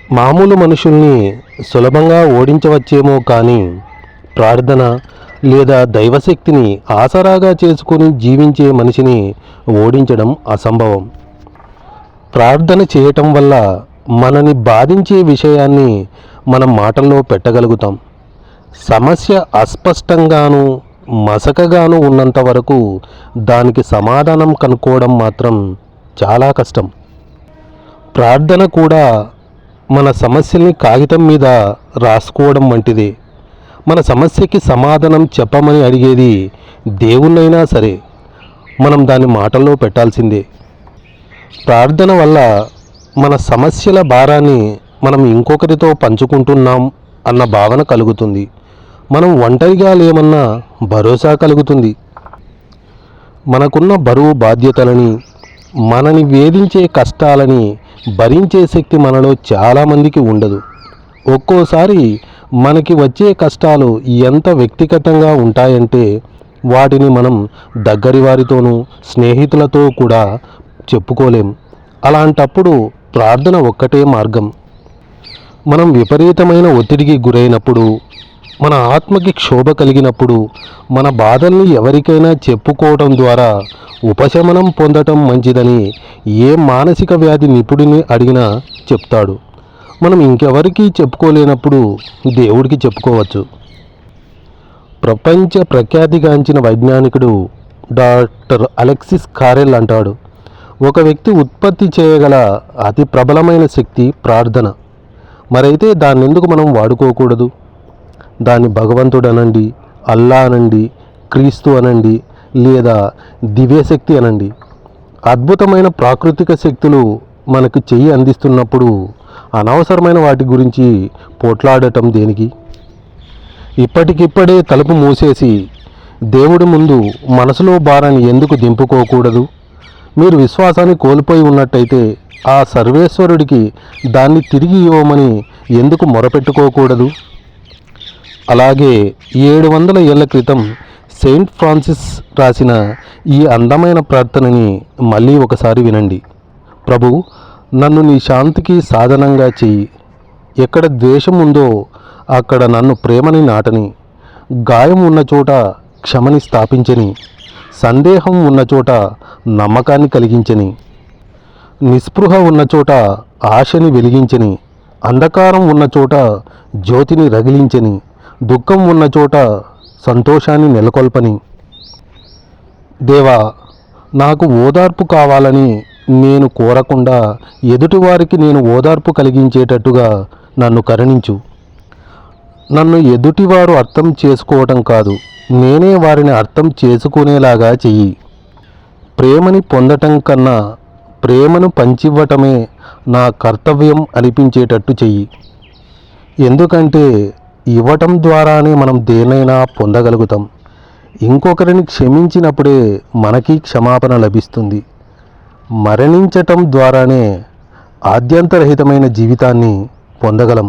మామూలు మనుషుల్ని సులభంగా ఓడించవచ్చేమో కానీ ప్రార్థన లేదా దైవశక్తిని ఆసరాగా చేసుకొని జీవించే మనిషిని ఓడించడం అసంభవం. ప్రార్థన చేయటం వల్ల మనని బాధించే విషయాన్ని మనం మాటల్లో పెట్టగలుగుతాం. సమస్య అస్పష్టంగాను మసకగాను ఉన్నంత వరకు దానికి సమాధానం కనుక్కోవడం మాత్రం చాలా కష్టం. ప్రార్థన కూడా మన సమస్యల్ని కాగితం మీద రాసుకోవడం వంటిదే. మన సమస్యకి సమాధానం చెప్పమని అడిగేది దేవుణ్ణైనా సరే మనం దాన్ని మాటల్లో పెట్టాల్సిందే. ప్రార్థన వల్ల మన సమస్యల భారాన్ని మనం ఇంకొకరితో పంచుకుంటున్నాం అన్న భావన కలుగుతుంది. మనం ఒంటరిగా లేమన్న భరోసా కలుగుతుంది. మనకున్న బరువు బాధ్యతలని, మనని వేధించే కష్టాలని భరించే శక్తి మనలో చాలామందికి ఉండదు. ఒక్కోసారి మనకి వచ్చే కష్టాలు ఎంత వ్యక్తిగతంగా ఉంటాయంటే వాటిని మనం దగ్గరి వారితోనూ స్నేహితులతో కూడా చెప్పుకోలేం. అలాంటప్పుడు ప్రార్థన ఒక్కటే మార్గం. మనం విపరీతమైన ఒత్తిడికి గురైనప్పుడు, మన ఆత్మకి క్షోభ కలిగినప్పుడు మన బాధల్ని ఎవరికైనా చెప్పుకోవటం ద్వారా ఉపశమనం పొందటం మంచిదని ఏ మానసిక వ్యాధి నిపుణుడిని అడిగినా చెప్తాడు. మనం ఇంకెవరికీ చెప్పుకోలేనప్పుడు దేవుడికి చెప్పుకోవచ్చు. ప్రపంచ ప్రఖ్యాతిగాంచిన వైజ్ఞానికుడు డాక్టర్ అలెక్సిస్ కారెల్ అంటాడు, ఒక వ్యక్తి ఉత్పత్తి చేయగల అతి ప్రబలమైన శక్తి ప్రార్థన. మరైతే దాన్నెందుకు మనం వాడుకోకూడదు? దాన్ని భగవంతుడు అనండి, అల్లా అనండి, క్రీస్తు అనండి, లేదా దివ్యశక్తి అనండి. అద్భుతమైన ప్రాకృతిక శక్తులు మనకు చెయ్యి అందిస్తున్నప్పుడు అనవసరమైన వాటి గురించి పోట్లాడటం దేనికి? ఇప్పటికిప్పుడే తలుపు మూసేసి దేవుడి ముందు మనసులో భారాన్ని ఎందుకు దింపుకోకూడదు? మీరు విశ్వాసాన్ని కోల్పోయి ఉన్నట్టయితే ఆ సర్వేశ్వరుడికి దాన్ని తిరిగి ఇవ్వమని ఎందుకు మొరపెట్టుకోకూడదు? అలాగే 700 ఏళ్ల క్రితం సెయింట్ ఫ్రాన్సిస్ రాసిన ఈ అందమైన ప్రార్థనని మళ్ళీ ఒకసారి వినండి. ప్రభు, నన్ను నీ శాంతికి సాధనంగా చెయ్యి. ఎక్కడ ద్వేషం ఉందో అక్కడ నన్ను ప్రేమని నాటని, గాయం ఉన్న చోట క్షమని స్థాపించని, సందేహం ఉన్న చోట నమ్మకాన్ని కలిగించని, నిస్పృహ ఉన్న చోట ఆశని వెలిగించని, అంధకారం ఉన్న చోట జ్యోతిని రగిలించని, దుఃఖం ఉన్న చోట సంతోషాన్ని నెలకొల్పని. దేవా, నాకు ఓదార్పు కావాలని నేను కోరకుండా ఎదుటివారికి నేను ఓదార్పు కలిగించేటట్టుగా నన్ను కరుణించు. నన్ను ఎదుటివారు అర్థం చేసుకోవటం కాదు, నేనే వారిని అర్థం చేసుకునేలాగా చెయ్యి. ప్రేమని పొందటం కన్నా ప్రేమను పంచివ్వటమే నా కర్తవ్యం అనిపించేటట్టు చెయ్యి. ఎందుకంటే ఇవ్వటం ద్వారానే మనం దేనైనా పొందగలుగుతాం. ఇంకొకరిని క్షమించినప్పుడే మనకి క్షమాపణ లభిస్తుంది. మరణించటం ద్వారానే ఆద్యంతరహితమైన జీవితాన్ని పొందగలం.